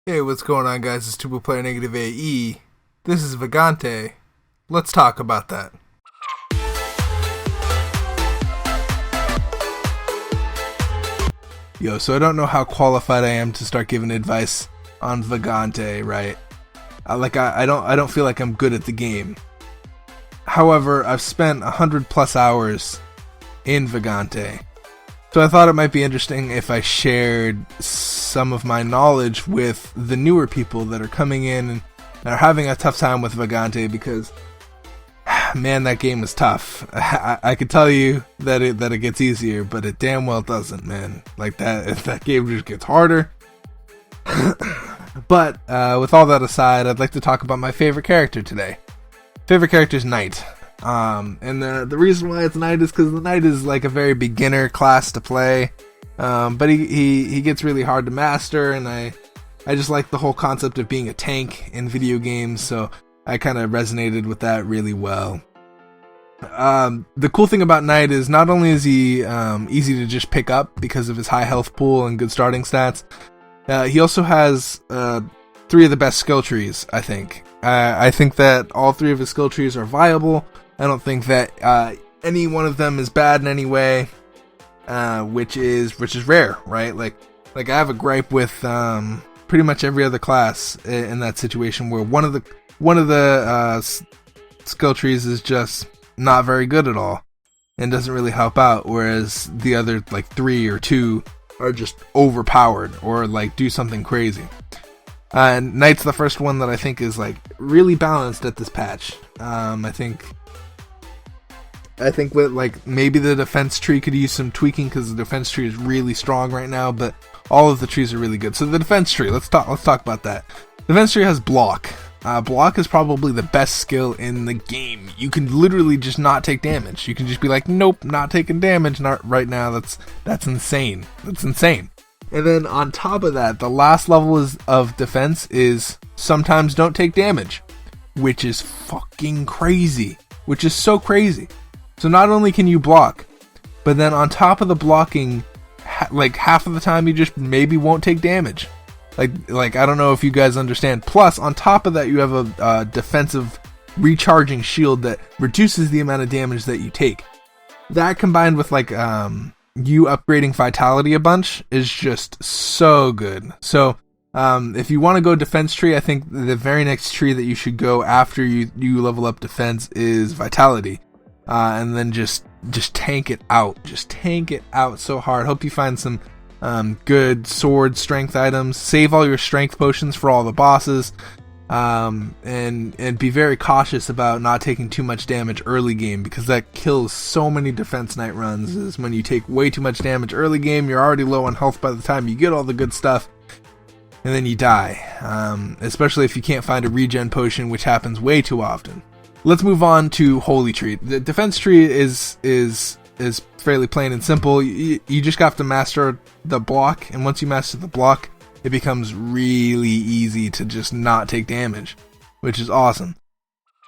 Hey, what's going on, guys? It's Tubo Player NegativeAE. This is Vagante. Let's talk about that. Yo, so I don't know how qualified I am to start giving advice on Vagante, right? I don't feel like I'm good at the game. However, I've spent 100 plus hours in Vagante. So I thought it might be interesting if I shared some of my knowledge with the newer people that are coming in and are having a tough time with Vagante because, man, that game is tough. I could tell you that it gets easier, but it damn well doesn't, man. Like that game just gets harder. But with all that aside, I'd like to talk about my favorite character today. Favorite character is Knight. And the reason why it's Knight is because the Knight is like a very beginner class to play, but he gets really hard to master, and I just like the whole concept of being a tank in video games, so I kind of resonated with that really well. The cool thing about Knight is not only is he easy to just pick up because of his high health pool and good starting stats, he also has 3 of the best skill trees, I think. I think that all 3 of his skill trees are viable. I don't think that any one of them is bad in any way, which is rare, right? Like I have a gripe with pretty much every other class in that situation where one of the skill trees is just not very good at all and doesn't really help out, whereas the other like 3 or 2 are just overpowered or like do something crazy. And Knight's the first one that I think is like really balanced at this patch. I think with like maybe the defense tree could use some tweaking because the defense tree is really strong right now, but all of the trees are really good. So the defense tree, let's talk about that. The defense tree has block. Block is probably the best skill in the game. You can literally just not take damage. You can just be like, nope, not taking damage not right now. That's insane. That's insane. And then on top of that, the last level of defense is sometimes don't take damage, which is fucking crazy. Which is so crazy. So not only can you block, but then on top of the blocking, like half of the time you just maybe won't take damage. Like I don't know if you guys understand. Plus, on top of that, you have a defensive recharging shield that reduces the amount of damage that you take. That combined with like you upgrading vitality a bunch is just so good. So if you want to go defense tree, I think the very next tree that you should go after you level up defense is vitality. And then just tank it out. Just tank it out so hard. Hope you find some good sword strength items. Save all your strength potions for all the bosses. And be very cautious about not taking too much damage early game, because that kills so many defense Knight runs. Is when you take way too much damage early game, you're already low on health by the time you get all the good stuff, and then you die. Especially if you can't find a regen potion, which happens way too often. Let's move on to Holy Tree. The defense tree is fairly plain and simple. You just have to master the block, and once you master the block, it becomes really easy to just not take damage, which is awesome.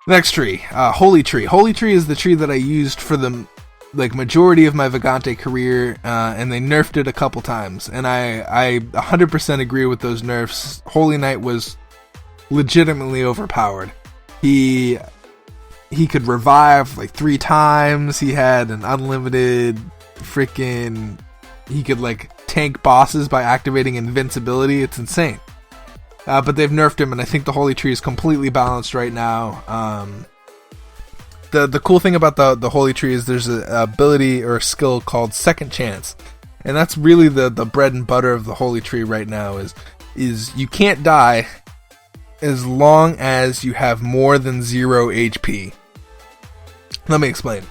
Next tree, Holy Tree. Holy Tree is the tree that I used for the majority of my Vagante career, and they nerfed it a couple times, and I 100% agree with those nerfs. Holy Knight was legitimately overpowered. He could revive like 3 times. He had an unlimited freaking... He could like tank bosses by activating invincibility. It's insane. But they've nerfed him, and I think the Holy Tree is completely balanced right now. The cool thing about the Holy Tree is there's an ability or a skill called Second Chance. And that's really the bread and butter of the Holy Tree right now is you can't die as long as you have more than 0 HP. Let me explain.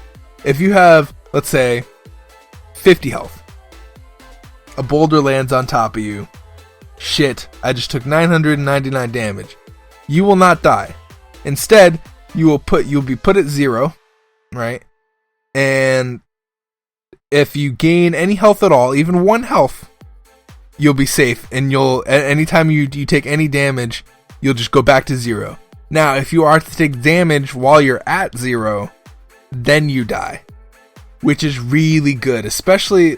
If you have, let's say, 50 health, a boulder lands on top of you. Shit, I just took 999 damage. You will not die. Instead, you'll be put at 0, right? And if you gain any health at all, even 1 health, you'll be safe, and anytime you take any damage, you'll just go back to 0. Now, if you are to take damage while you're at 0, then you die, which is really good. Especially,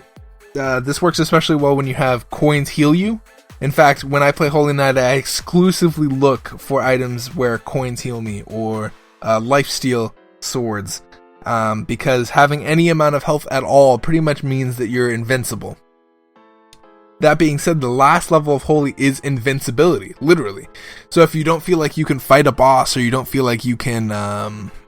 this works especially well when you have coins heal you. In fact, when I play Holy Knight, I exclusively look for items where coins heal me, or lifesteal swords, because having any amount of health at all pretty much means that you're invincible. That being said, the last level of Holy is invincibility, literally. So if you don't feel like you can fight a boss, or you don't feel like you can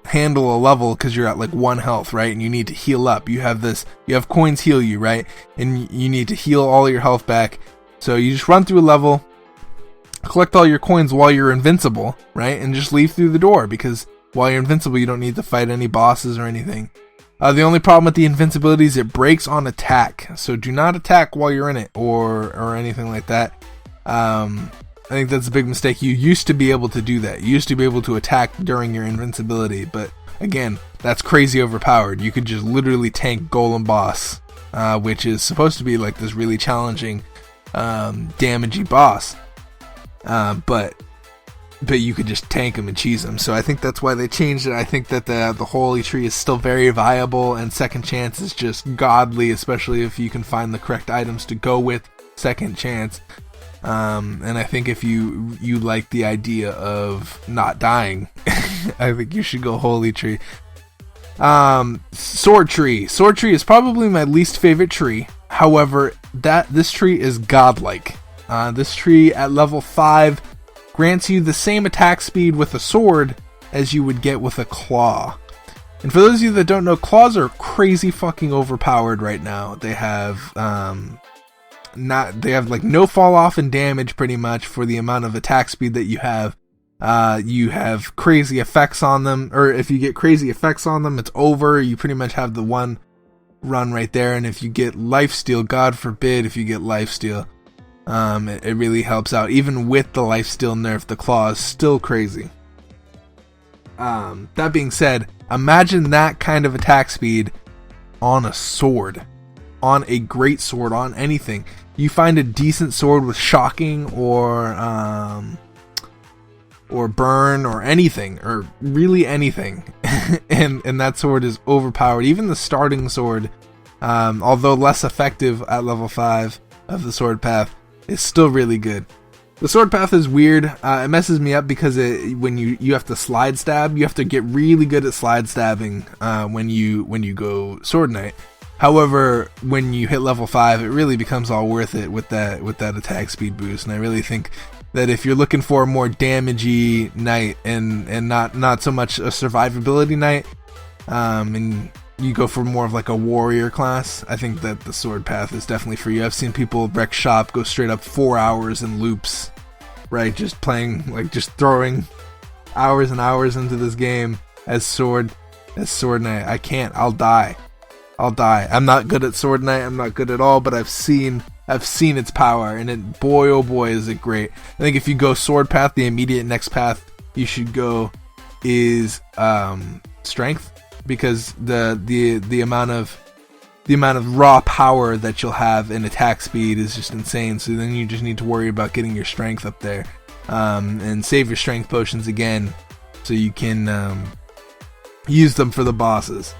handle a level because you're at like 1 health, right, and you need to heal up, you have coins heal you, right, and you need to heal all your health back. So you just run through a level, collect all your coins while you're invincible, right, and just leave through the door, because while you're invincible, you don't need to fight any bosses or anything. The only problem with the invincibility is it breaks on attack, so do not attack while you're in it, or anything like that. I think that's a big mistake. You used to be able to do that. You used to be able to attack during your invincibility, but again, that's crazy overpowered. You could just literally tank Golem Boss, which is supposed to be like this really challenging, damagey boss, but you could just tank him and cheese him. So I think that's why they changed it. I think that the Holy Tree is still very viable, and Second Chance is just godly, especially if you can find the correct items to go with Second Chance. And I think if you like the idea of not dying, I think you should go Holy Tree. Sword Tree. Sword Tree is probably my least favorite tree. However, this tree is godlike. This tree at level 5 grants you the same attack speed with a sword as you would get with a claw. And for those of you that don't know, claws are crazy fucking overpowered right now. They have like no fall off in damage pretty much for the amount of attack speed that you have. You have crazy effects on them, or if you get crazy effects on them, it's over. You pretty much have the one run right there. And if you get lifesteal, God forbid if you get lifesteal, it really helps out. Even with the lifesteal nerf, the claw is still crazy. That being said, imagine that kind of attack speed on a sword, on a great sword, on anything. You find a decent sword with shocking or burn or anything, or really anything, and that sword is overpowered. Even the starting sword, although less effective at level 5 of the sword path, is still really good. The sword path is weird. It messes me up because when you have to slide stab, you have to get really good at slide stabbing when you go Sword Knight. However, when you hit level 5, it really becomes all worth it with that attack speed boost. And I really think that if you're looking for a more damagey knight and not so much a survivability knight, and you go for more of like a warrior class, I think that the sword path is definitely for you. I've seen people wreck shop go straight up 4 hours in loops, right? Just playing, like just throwing hours and hours into this game as sword knight. I can't. I'll die. I'm not good at sword knight. I'm not good at all, but I've seen its power, and boy oh boy is it great. I think if you go sword path, the immediate next path you should go is strength, because the amount of raw power that you'll have in attack speed is just insane. So then you just need to worry about getting your strength up there, and save your strength potions again so you can use them for the bosses.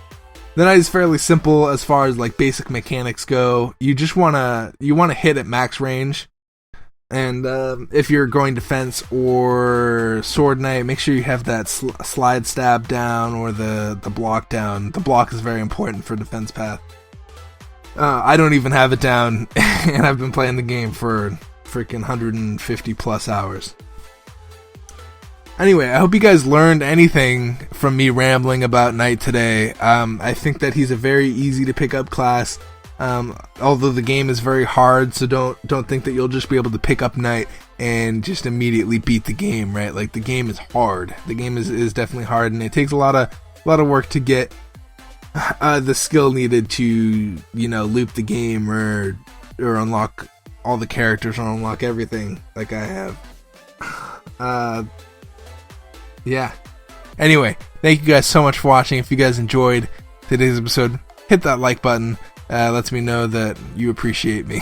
The knight is fairly simple as far as like basic mechanics go. You just wanna hit at max range, and if you're going defense or sword knight, make sure you have that slide stab down or the block down. The block is very important for defense path. I don't even have it down, and I've been playing the game for freaking 150 plus hours. Anyway, I hope you guys learned anything from me rambling about Knight today. I think that he's a very easy to pick up class, although the game is very hard, so don't think that you'll just be able to pick up Knight and just immediately beat the game, right? Like, the game is hard. The game is definitely hard, and it takes a lot of work to get the skill needed to, loop the game or unlock all the characters or unlock everything like I have. Yeah. Anyway, thank you guys so much for watching. If you guys enjoyed today's episode, hit that like button. Lets me know that you appreciate me.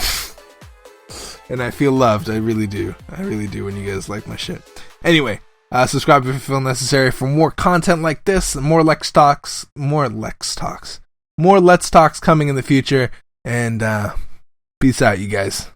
And I feel loved. I really do. I really do when you guys like my shit. Anyway, subscribe if you feel necessary for more content like this, more Let's Talks coming in the future. And peace out, you guys.